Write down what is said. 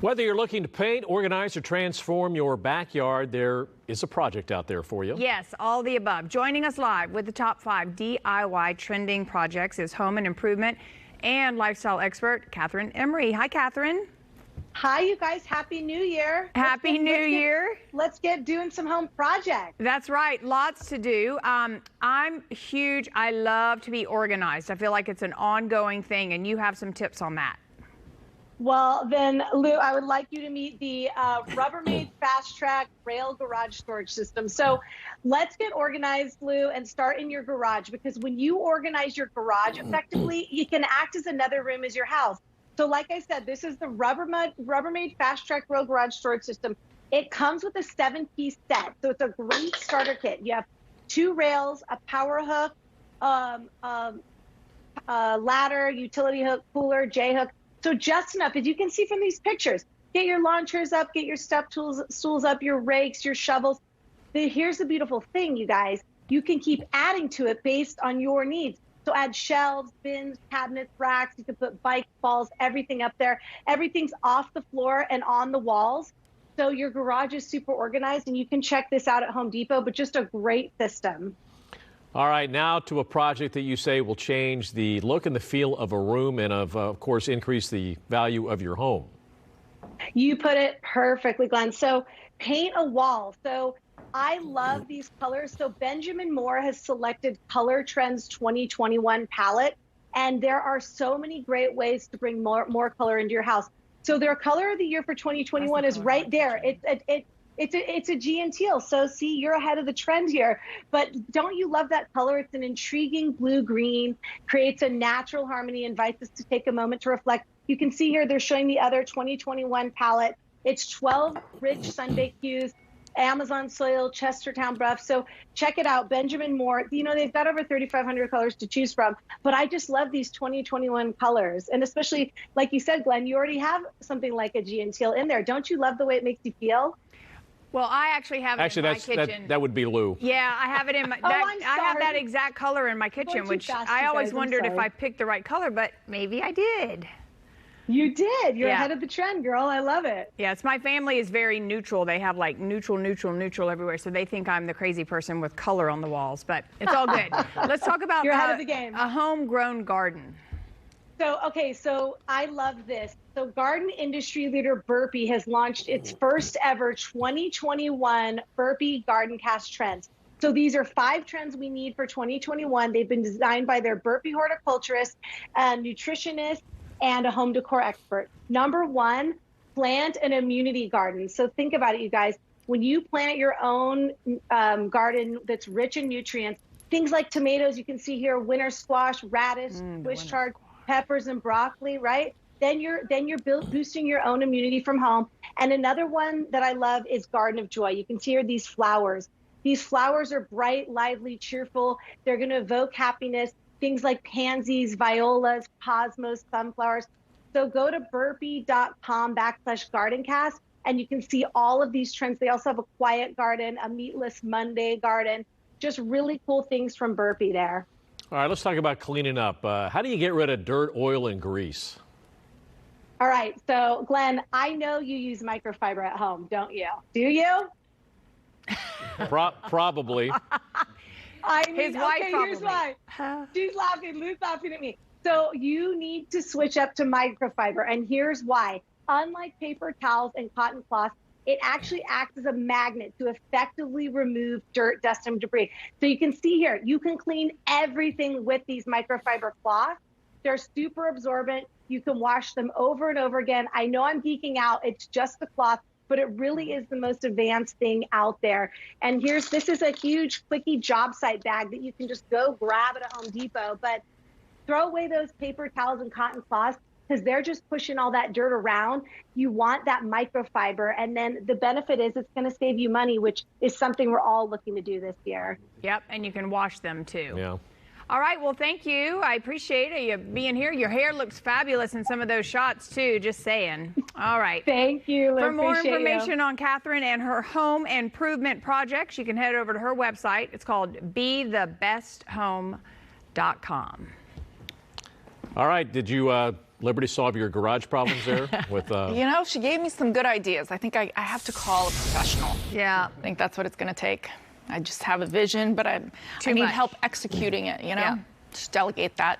Whether you're looking to paint, organize, or transform your backyard, there is a project out there for you. Yes, all the above. Joining us live with the top 5 DIY trending projects is home and improvement and lifestyle expert Kathryn Emery. Hi, Kathryn. Hi, you guys. Happy New Year. Happy New Year. Let's get doing some home projects. That's right. Lots to do. I'm huge. I love to be organized. I feel like it's an ongoing thing, and you have some tips on that. Well, then, Lou, I would like you to meet the Rubbermaid Fast Track Rail Garage Storage System. So let's get organized, Lou, and start in your garage, because when you organize your garage effectively, it can act as another room as your house. So like I said, this is the Rubbermaid Fast Track Rail Garage Storage System. It comes with a 7-piece set, so it's a great starter kit. You have 2 rails, a power hook, ladder, utility hook, cooler, J-hook. So just enough, as you can see from these pictures. Get your lawn chairs up, get your step stools up, your rakes, your shovels. Here's the beautiful thing, you guys. You can keep adding to it based on your needs. So add shelves, bins, cabinets, racks. You can put bike balls, everything up there. Everything's off the floor and on the walls. So your garage is super organized, and you can check this out at Home Depot, but just a great system. All right, now to a project that you say will change the look and the feel of a room and, of course, increase the value of your home. You put it perfectly, Glenn. So paint a wall. So I love these colors. So Benjamin Moore has selected Color Trends 2021 palette, and there are so many great ways to bring more color into your house. So their color of the year for 2021 is right there. It's a G and teal. So see, you're ahead of the trend here. But don't you love that color? It's an intriguing blue-green, creates a natural harmony, invites us to take a moment to reflect. You can see here they're showing the other 2021 palette. It's 12 rich sun-baked hues, Amazon soil, Chestertown buff. So check it out, Benjamin Moore. You know, they've got over 3,500 colors to choose from, but I just love these 2021 colors. And especially, like you said, Glenn, you already have something like a G and teal in there. Don't you love the way it makes you feel? Well, I actually have it in my kitchen. That would be Lou. Yeah, I have it in my, I have that exact color in my kitchen, which I always wondered if I picked the right color, but maybe I did. You did. You're ahead of the trend, girl. I love it. Yes, my family is very neutral. They have like neutral, neutral, neutral everywhere. So they think I'm the crazy person with color on the walls, but it's all good. Let's talk about You're ahead of the game. A homegrown garden. So, okay, so I love this. So garden industry leader Burpee has launched its first ever 2021 Burpee Garden Cast Trends. So these are 5 trends we need for 2021. They've been designed by their Burpee horticulturist, a nutritionist, and a home decor expert. Number 1, plant an immunity garden. So think about it, you guys. When you plant your own garden that's rich in nutrients, things like tomatoes, you can see here, winter squash, radish, Swiss chard, peppers, and broccoli, right? Then you're boosting your own immunity from home. And another one that I love is Garden of Joy. You can see here these flowers. These flowers are bright, lively, cheerful. They're going to evoke happiness. Things like pansies, violas, cosmos, sunflowers. So go to burpee.com/gardencast, and you can see all of these trends. They also have a quiet garden, a meatless Monday garden, just really cool things from Burpee there. All right, let's talk about cleaning up. How do you get rid of dirt, oil, and grease? All right, so Glenn, I know you use microfiber at home, don't you? Do you? Probably. I mean, His wife probably. Here's why. She's laughing. Lou's laughing at me. So you need to switch up to microfiber, and here's why. Unlike paper towels and cotton cloths, it actually acts as a magnet to effectively remove dirt, dust, and debris. So you can see here, you can clean everything with these microfiber cloths. They're super absorbent. You can wash them over and over again. I know I'm geeking out. It's just the cloth, but it really is the most advanced thing out there. And this is a huge quickie job site bag that you can just go grab at Home Depot, but throw away those paper towels and cotton cloths because they're just pushing all that dirt around. You want that microfiber, and then the benefit is it's going to save you money, which is something we're all looking to do this year. Yep, and you can wash them too. Yeah. All right, well, thank you. I appreciate you being here. Your hair looks fabulous in some of those shots, too, just saying. All right. Thank you. For more information on Kathryn and her home improvement projects, you can head over to her website. It's called BeTheBestHome.com. All right, did you Liberty solve your garage problems there with? You know, she gave me some good ideas. I think I have to call a professional. Yeah. I think that's what it's going to take. I just have a vision, but I need help executing it, you know? Yeah. Just delegate that.